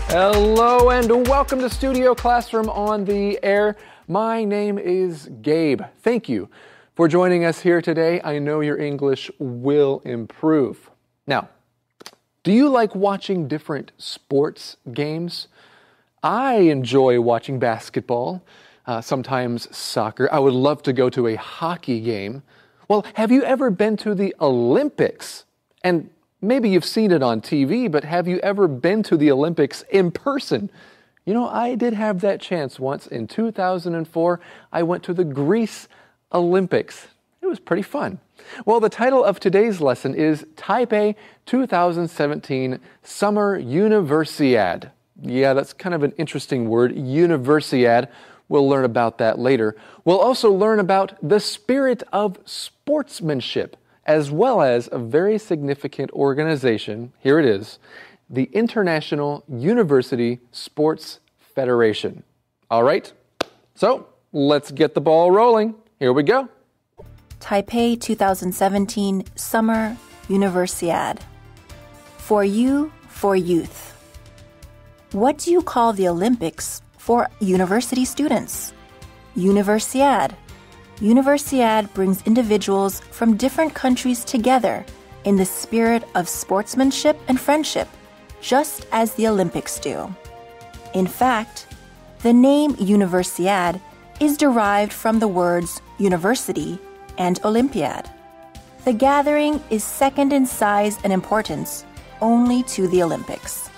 Hello and welcome to Studio Classroom on the Air. My name is Gabe. Thank you for joining us here today. I know your English will improve. Now, do you like watching different sports games? I enjoy watching basketball, sometimes soccer. I would love to go to a hockey game. Well, have you ever been to the Olympics? And maybe you've seen it on TV, but have you ever been to the Olympics in person? You know, I did have that chance once. In 2004, I went to the Greece Olympics. It was pretty fun. Well, the title of today's lesson is Taipei 2017 Summer Universiad. Yeah, that's kind of an interesting word, Universiad. We'll learn about that later. We'll also learn about the spirit of sportsmanship, as well as a very significant organization. Here it is, the International University Sports Federation. All right, so let's get the ball rolling. Here we go. Taipei 2017 Summer Universiad. For you, for youth. What do you call the Olympics for university students? Universiad. Universiad brings individuals from different countries together in the spirit of sportsmanship and friendship, just as the Olympics do. In fact, the name Universiad is derived from the words university and Olympiad. The gathering is second in size and importance only to the Olympics.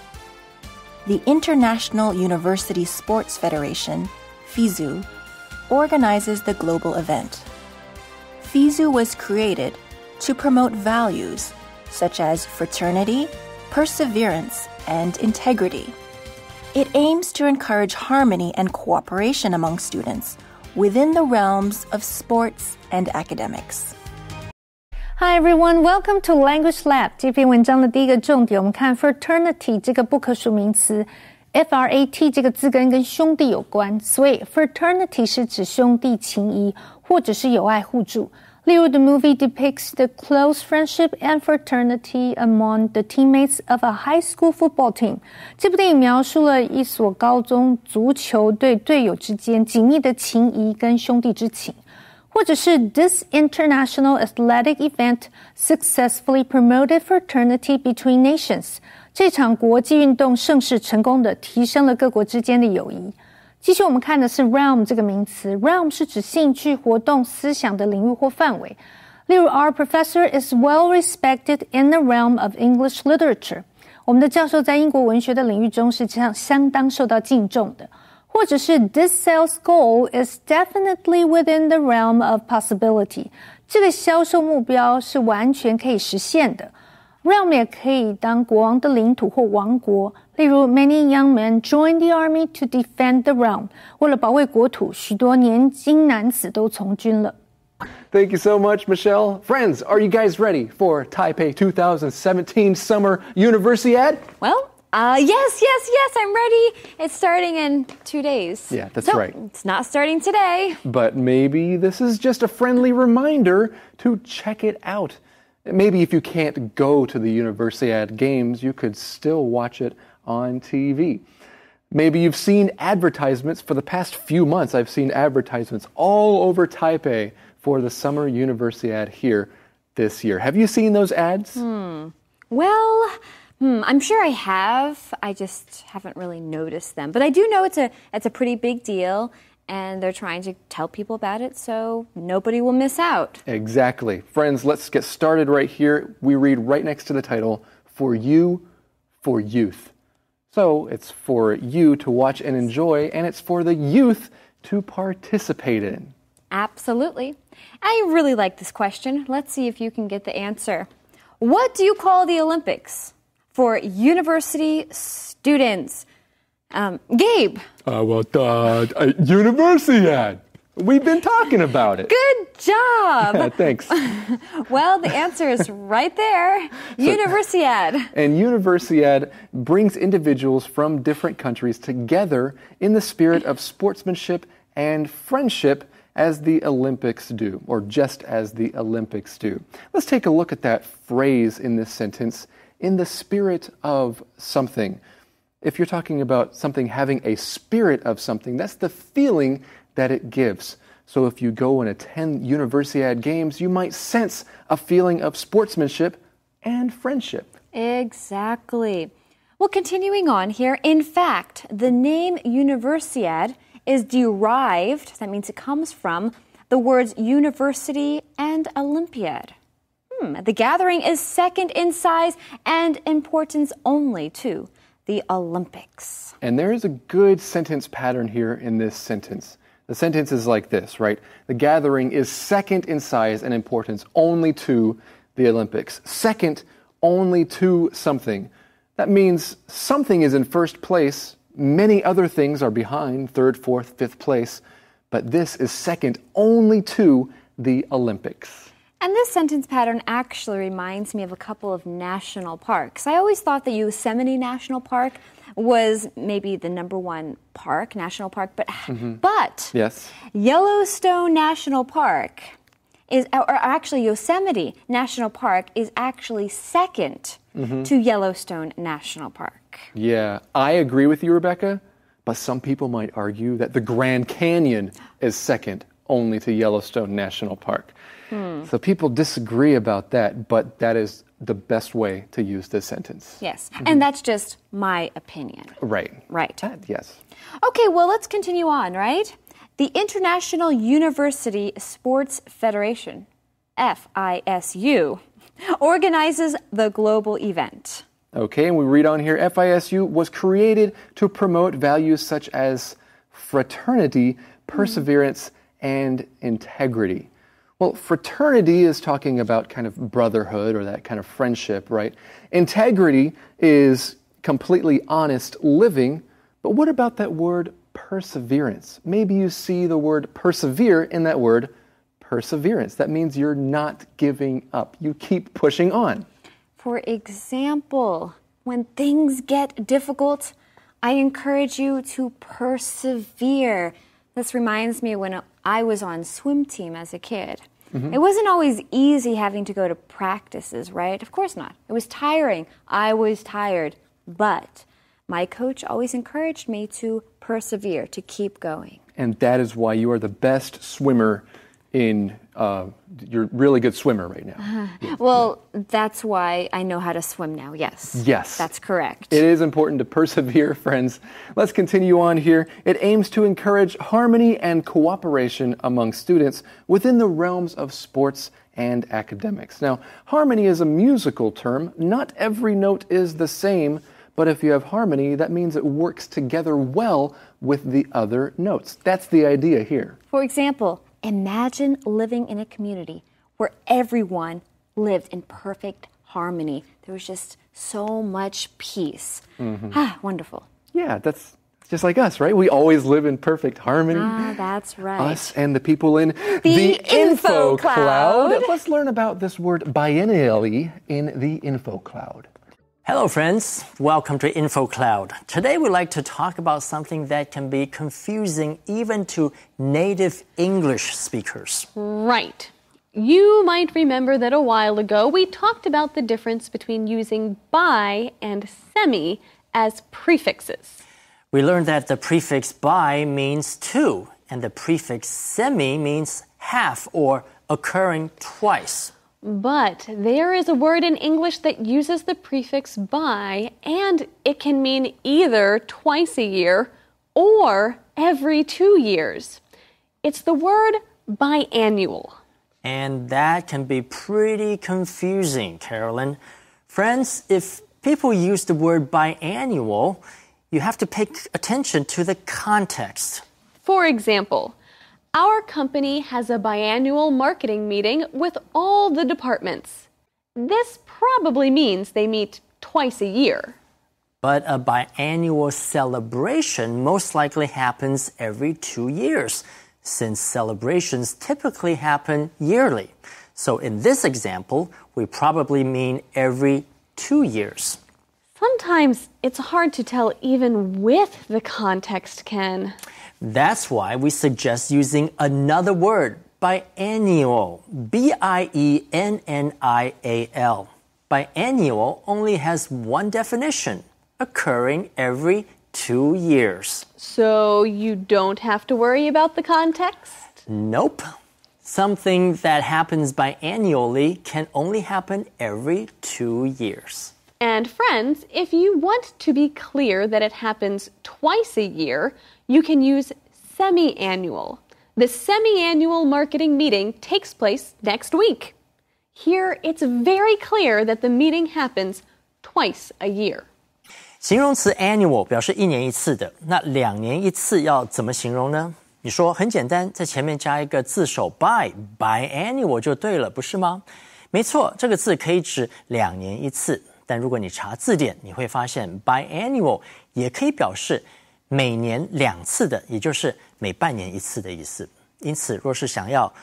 The International University Sports Federation, FISU, organizes the global event. FISU was created to promote values such as fraternity, perseverance, and integrity. It aims to encourage harmony and cooperation among students within the realms of sports and academics. Hi everyone, welcome to Language Lab. 这篇文章的第一个重点，我们看 fraternity 这个不可数名词。F-R-A-T 这个字根跟兄弟有关，所以 fraternity 是指兄弟情谊或者是友爱互助。例如 the movie depicts the close friendship and fraternity among the teammates of a high school football team. 这部电影描述了一所高中足球队队友之间紧密的情谊跟兄弟之情。或者是 This international athletic event successfully promoted fraternity between nations. 这场国际运动盛世成功地提升了各国之间的友谊。继续我们看的是 realm 这个名词 realm 是指兴趣、活动、思想的领域或范围。例如 Our professor is well respected in the realm of English literature. 我们的教授在英国文学的领域中是相当受到敬重的。或者是 This sales goal is definitely within the realm of possibility. 这个销售目标是完全可以实现的。Realm 也可以当国王的领土或王国，例如 Many young men joined the army to defend the realm. 为了保卫国土，许多年轻男子都从军了。Thank you so much, Michelle. Friends, are you guys ready for Taipei 2017 Summer Universiad? Well, yes, I'm ready. It's starting in 2 days. Yeah, that's right. It's not starting today. But maybe this is just a friendly reminder to check it out. Maybe if you can't go to the Universiad games, you could still watch it on TV. Maybe you've seen advertisements for the past few months. I've seen advertisements all over Taipei for the Summer Universiad here this year. Have you seen those ads? Well, I'm sure I have. I just haven't really noticed them. But I do know it's a pretty big deal, and they're trying to tell people about it so nobody will miss out. Exactly. Friends, let's get started right here. We read right next to the title, For You, for Youth. So it's for you to watch and enjoy, and it's for the youth to participate in. Absolutely. I really like this question. Let's see if you can get the answer. What do you call the Olympics for university students? Gabe. Universiad. We've been talking about it. Good job. Yeah, thanks. Well, the answer is right there. Universiad. And Universiad brings individuals from different countries together in the spirit of sportsmanship and friendship as the Olympics do, or just as the Olympics do. Let's take a look at that phrase in this sentence, in the spirit of something. If you're talking about something having a spirit of something, that's the feeling that it gives. So if you go and attend Universiad games, you might sense a feeling of sportsmanship and friendship. Exactly. Well, continuing on here, in fact, the name Universiad is derived, that means it comes from, the words university and Olympiad. The gathering is second in size and importance only to the Olympics. And there is a good sentence pattern here in this sentence. The sentence is like this, right? The gathering is second in size and importance only to the Olympics. Second only to something. That means something is in first place, many other things are behind, third, fourth, fifth place, but this is second only to the Olympics. And this sentence pattern actually reminds me of a couple of national parks. I always thought the Yosemite National Park was maybe the number one park, national park, but Yes. Yellowstone National Park is, or actually Yosemite National Park is actually second to Yellowstone National Park. Yeah, I agree with you, Rebecca, but some people might argue that the Grand Canyon is second only to Yellowstone National Park. So people disagree about that, but that is the best way to use this sentence. Yes, and that's just my opinion. Right. Right. Yes. Okay, well, let's continue on, right? The International University Sports Federation, FISU, organizes the global event. Okay, and we read on here, FISU was created to promote values such as fraternity, perseverance, and integrity. Well, fraternity is talking about kind of brotherhood or that kind of friendship, right? Integrity is completely honest living, but what about that word perseverance? Maybe you see the word persevere in that word perseverance. That means you're not giving up. You keep pushing on. For example, when things get difficult, I encourage you to persevere. This reminds me when I was on swim team as a kid. It wasn't always easy having to go to practices, right? Of course not. It was tiring. I was tired. But my coach always encouraged me to persevere, to keep going. And that is why you are the best swimmer you're a really good swimmer right now. Well, that's why I know how to swim now, yes. Yes. That's correct. It is important to persevere, friends. Let's continue on here. It aims to encourage harmony and cooperation among students within the realms of sports and academics. Now, harmony is a musical term. Not every note is the same, but if you have harmony, that means it works together well with the other notes. That's the idea here. For example, imagine living in a community where everyone lived in perfect harmony. There was just so much peace. Wonderful. Yeah, that's just like us, right? We always live in perfect harmony. That's right. Us and the people in the info cloud. Let's learn about this word biennially in the info cloud. Hello, friends. Welcome to Info Cloud. Today, we'd like to talk about something that can be confusing even to native English speakers. Right. You might remember that a while ago we talked about the difference between using bi and semi as prefixes. We learned that the prefix bi means two, and the prefix semi means half or occurring twice. But there is a word in English that uses the prefix bi, and it can mean either twice a year or every 2 years. It's the word biannual. And that can be pretty confusing, Carolyn. Friends, if people use the word biannual, you have to pay attention to the context. For example, our company has a biannual marketing meeting with all the departments. This probably means they meet twice a year. But a biannual celebration most likely happens every 2 years, since celebrations typically happen yearly. So in this example, we probably mean every 2 years. Sometimes it's hard to tell even with the context, Ken. That's why we suggest using another word, biennial, B-I-E-N-N-I-A-L. Biennial only has one definition, occurring every 2 years. So you don't have to worry about the context? Nope. Something that happens biannually can only happen every 2 years. And friends, if you want to be clear that it happens twice a year, you can use semi-annual. The semi-annual marketing meeting takes place next week. Here, it's very clear that the meeting happens twice a year. 形容词 annual 表示1年1次的，那2年1次要怎么形容呢？你说很简单，在前面加一个字首 biannual 就对了，不是吗？没错，这个字可以指2年1次，但如果你查字典，你会发现 biannual 也可以表示每年2次的，也就是每半年1次的意思。因此，若是想要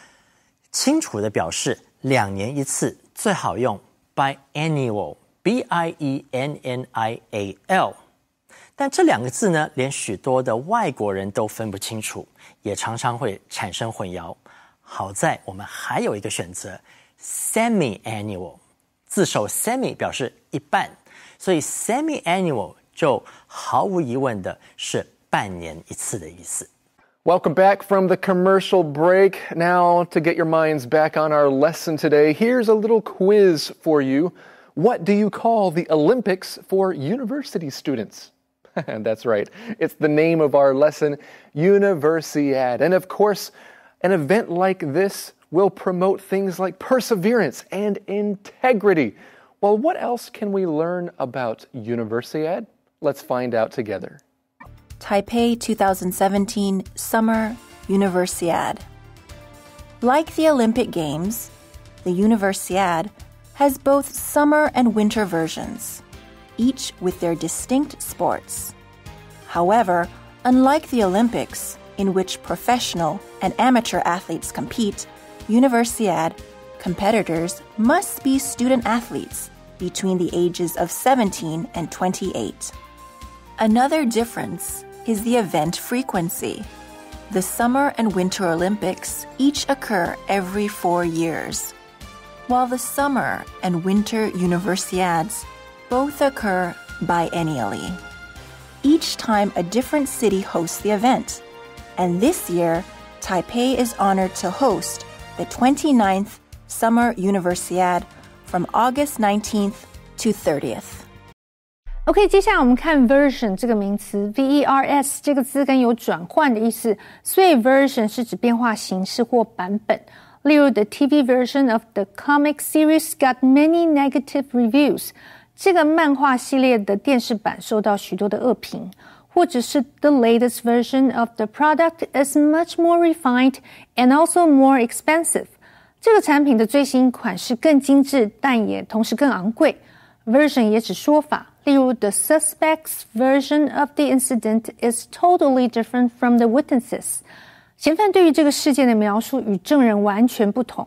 清楚的表示2年1次，最好用 biannual biennial。但这2个字呢，连许多的外国人都分不清楚，也常常会产生混淆。好在我们还有一个选择 semi-annual， 字首 semi 表示一半，所以 semi-annual 就毫无疑问的是半年1次的意思。Welcome back from the commercial break. Now, to get your minds back on our lesson today, here's a little quiz for you. What do you call the Olympics for university students? That's right. It's the name of our lesson, Universiad. And of course, an event like this will promote things like perseverance and integrity. Well, what else can we learn about Universiad? Let's find out together. Taipei 2017 Summer Universiad. Like the Olympic Games, the Universiad has both summer and winter versions, each with their distinct sports. However, unlike the Olympics, in which professional and amateur athletes compete, Universiad competitors must be student athletes between the ages of 17 and 28. Another difference is the event frequency. The Summer and Winter Olympics each occur every 4 years, while the Summer and Winter Universiads both occur biennially. Each time a different city hosts the event, and this year, Taipei is honored to host the 29th Summer Universiad from August 19th to 30th. OK， 接下来我们看 version 这个名词 ，vers 这个字根有转换的意思，所以 version 是指变化形式或版本。例如 ，the TV version of the comic series got many negative reviews。这个漫画系列的电视版受到许多的恶评，或者是 the latest version of the product is much more refined and also more expensive。这个产品的最新款式更精致，但也同时更昂贵。version 也指说法。例如 the suspect's version of the incident is totally different from the witnesses. 嫌犯对于这个事件的描述与证人完全不同。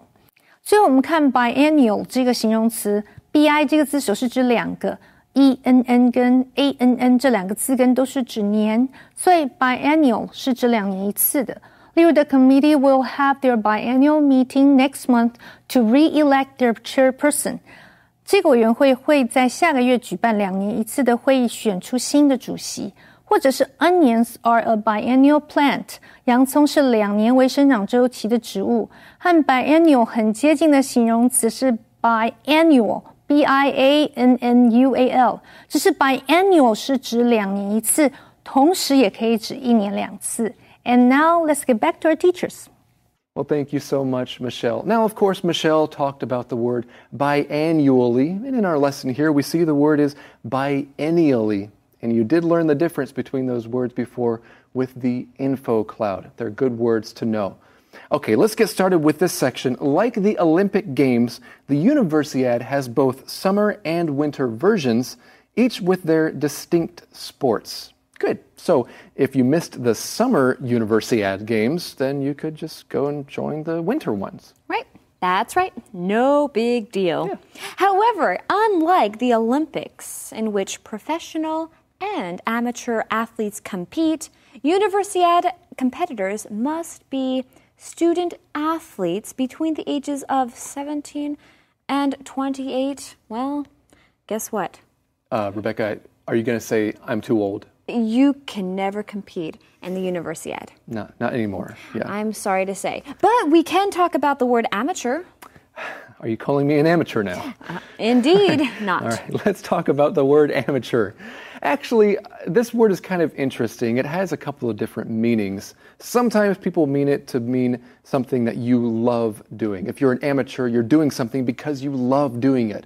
最后我们看 biennial 这个形容词 bi 这个字首是指2个 enn 跟 ann 这2个字根都是指年，所以 biennial 是指2年1次的。例如 the committee will have their biennial meeting next month to re-elect their chairperson. 这个委员会会在下个月举办2年1次的会议，选出新的主席。或者是 onions are a biennial plant， 洋葱是2年为生长周期的植物。和 biennial 很接近的形容词是 biannual， biannual， 只是 biannual 是指2年1次，同时也可以指1年2次。And now let's get back to our teachers. Well, thank you so much, Michelle. Now, of course, Michelle talked about the word biannually, and in our lesson here, we see the word is biennially, and you did learn the difference between those words before with the info cloud. They're good words to know. Okay, let's get started with this section. Like the Olympic Games, the Universiad has both summer and winter versions, each with their distinct sports. Good. So if you missed the summer Universiad games, then you could just go and join the winter ones. Right. That's right. No big deal. Yeah. However, unlike the Olympics, in which professional and amateur athletes compete, Universiad competitors must be student athletes between the ages of 17 and 28. Well, guess what? Rebecca, Are you going to say I'm too old? You can never compete in the Universiade. No, not anymore. Yeah. I'm sorry to say. But we can talk about the word amateur. Are you calling me an amateur now? Indeed, not. All right, let's talk about the word amateur. Actually, this word is kind of interesting. It has a couple of different meanings. Sometimes people mean it to mean something that you love doing. If you're an amateur, you're doing something because you love doing it.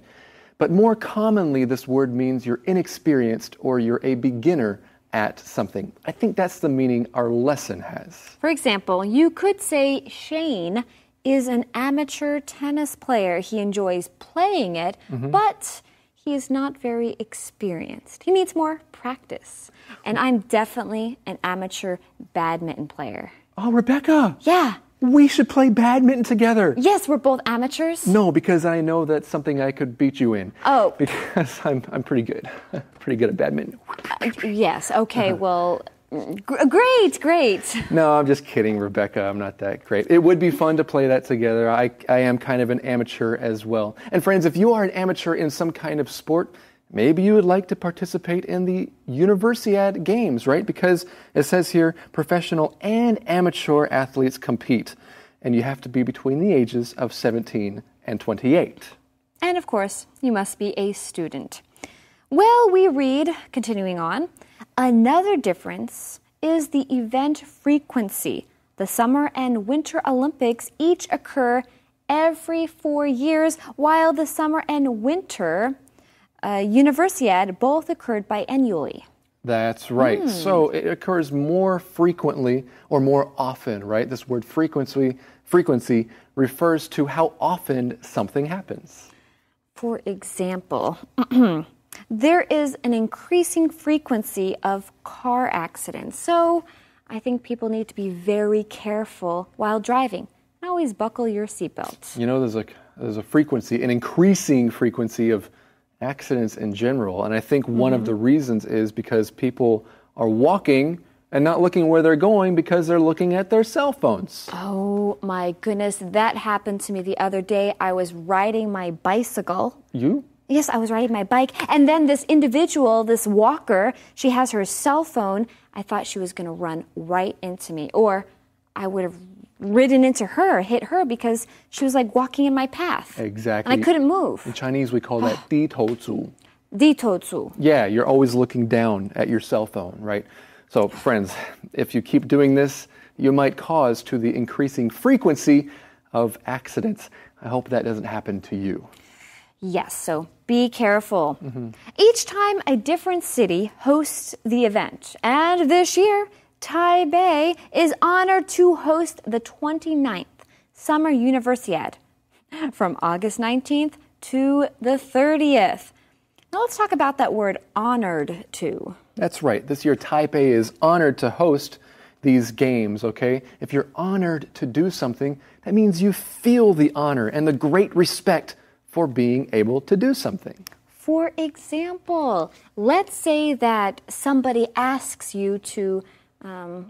But more commonly, this word means you're inexperienced or you're a beginner at something. I think that's the meaning our lesson has. For example, you could say Shane is an amateur tennis player. He enjoys playing it, but he is not very experienced. He needs more practice. And I'm definitely an amateur badminton player. Oh, Rebecca! Yeah. We should play badminton together. Yes, we're both amateurs. No, because I know that's something I could beat you in. Oh. Because I'm pretty good. Pretty good at badminton. Yes, okay, well... Great. No, I'm just kidding, Rebecca. I'm not that great. It would be fun to play that together. I am kind of an amateur as well. And friends, if you are an amateur in some kind of sport, maybe you would like to participate in the Universiade Games, right? Because it says here, professional and amateur athletes compete. And you have to be between the ages of 17 and 28. And of course, you must be a student. Well, we read, continuing on, another difference is the event frequency. The Summer and Winter Olympics each occur every 4 years, while the Summer and Winter Universiade both occurred biannually. That's right. So it occurs more frequently or more often, right? This word frequency refers to how often something happens. For example, there is an increasing frequency of car accidents. So I think people need to be very careful while driving. And always buckle your seatbelt. You know, there's a frequency, an increasing frequency of accidents in general. And I think one of the reasons is because people are walking and not looking where they're going because they're looking at their cell phones. Oh my goodness, that happened to me the other day. I was riding my bicycle. You? Yes, I was riding my bike, and then this individual, this walker, she has her cell phone. I thought she was going to run right into me, or I would have ridden into her, hit her, because she was like walking in my path. Exactly. And I couldn't move. In Chinese, we call that 低头族. 低头族. Yeah, you're always looking down at your cell phone, right? So, friends, if you keep doing this, you might cause to the increasing frequency of accidents. I hope that doesn't happen to you. Yes, so be careful. Each time a different city hosts the event, and this year, Taipei is honored to host the 29th Summer Universiade from August 19th to the 30th. Now let's talk about that word honored to. That's right. This year, Taipei is honored to host these games, okay? If you're honored to do something, that means you feel the honor and the great respect for being able to do something. For example, let's say that somebody asks you to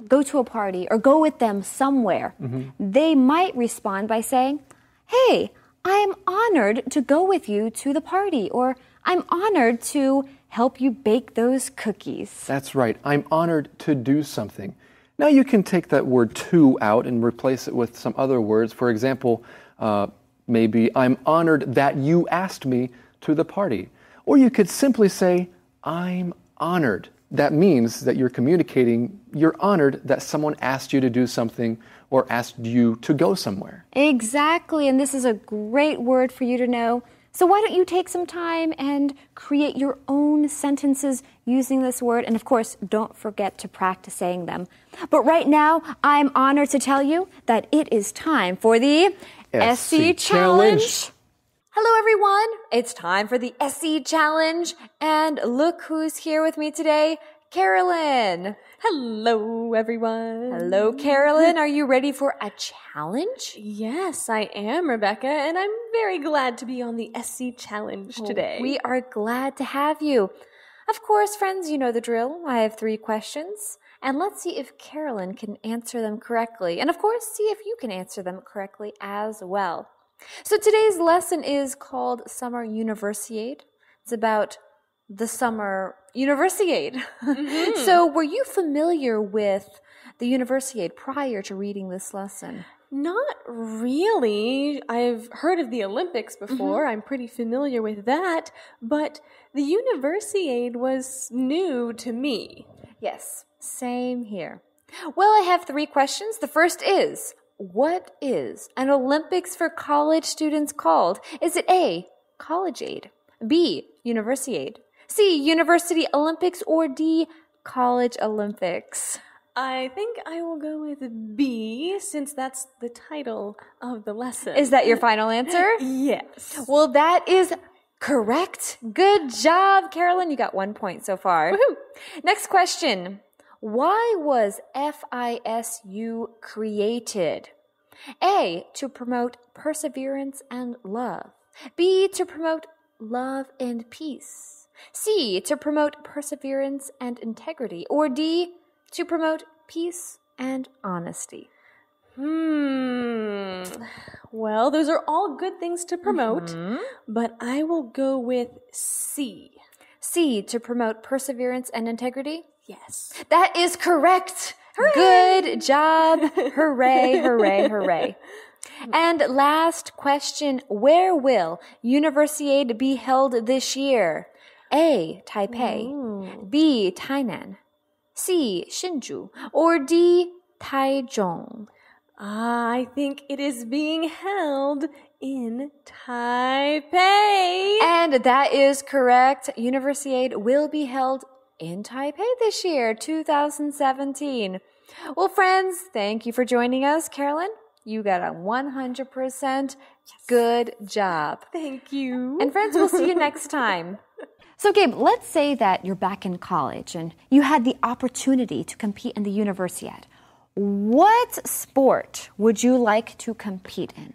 go to a party or go with them somewhere. They might respond by saying, "Hey, I'm honored to go with you to the party," or "I'm honored to help you bake those cookies." That's right. I'm honored to do something. Now you can take that word to out and replace it with some other words. For example, maybe I'm honored that you asked me to the party. Or you could simply say, I'm honored. That means that you're communicating, you're honored that someone asked you to do something or asked you to go somewhere. Exactly, and this is a great word for you to know. So why don't you take some time and create your own sentences using this word? And of course, don't forget to practice saying them. But right now, I'm honored to tell you that it is time for the SC Challenge. Hello, everyone. It's time for the SC Challenge. And look who's here with me today, Carolyn. Hello, everyone. Hello, Carolyn. Are you ready for a challenge? Yes, I am, Rebecca, and I'm very glad to be on the SC Challenge today. We are glad to have you. Of course, friends, you know the drill. I have 3 questions, and let's see if Carolyn can answer them correctly. And of course, see if you can answer them correctly as well. So today's lesson is called Summer Universiade. It's about the summer Universiade. So were you familiar with the Universiade prior to reading this lesson? Not really. I've heard of the Olympics before. I'm pretty familiar with that. But the Universiade was new to me. Yes, same here. Well, I have 3 questions. The first is, what is an Olympics for college students called? Is it A, Collegeade, B, Universiade, C, University Olympics, or D, College Olympics? I think I will go with B, since that's the title of the lesson. Is that your final answer? Yes. Well, that is correct. Good job, Carolyn. You got 1 point so far. Woohoo! Next question. Why was FISU created? A, to promote perseverance and love. B, to promote love and peace. C, to promote perseverance and integrity. Or D, to promote peace and honesty. Well, those are all good things to promote, but I will go with C. C, to promote perseverance and integrity? Yes. That is correct. Hooray! Good job. Hooray, hooray, hooray. And last question, where will Universiade be held this year? A, Taipei, B, Tainan, C, Hsinchu, or D, Taichung? I think it is being held in Taipei. And that is correct. Universiade will be held in Taipei this year, 2017. Well, friends, thank you for joining us. Carolyn, you got a 100% good job. Thank you. And friends, we'll see you next time. So, Gabe, let's say that you're back in college and you had the opportunity to compete in the Universiade. What sport would you like to compete in?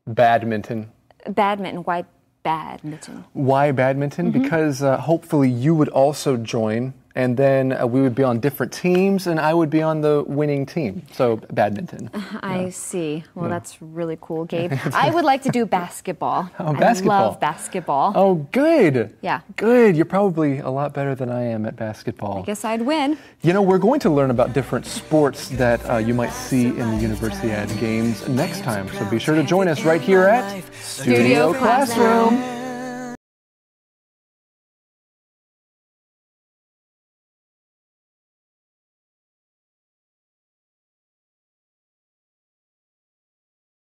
Badminton. Badminton. Why badminton? Why badminton? Because hopefully you would also join, and then we would be on different teams, and I would be on the winning team. So badminton. I see. Well, that's really cool, Gabe. I would like to do basketball. Oh, basketball. I love basketball. Oh, good. Yeah. Good. You're probably a lot better than I am at basketball. I guess I'd win. You know, we're going to learn about different sports that you might see in the Universiade games next time. So be sure to join us right here at Studio Classroom.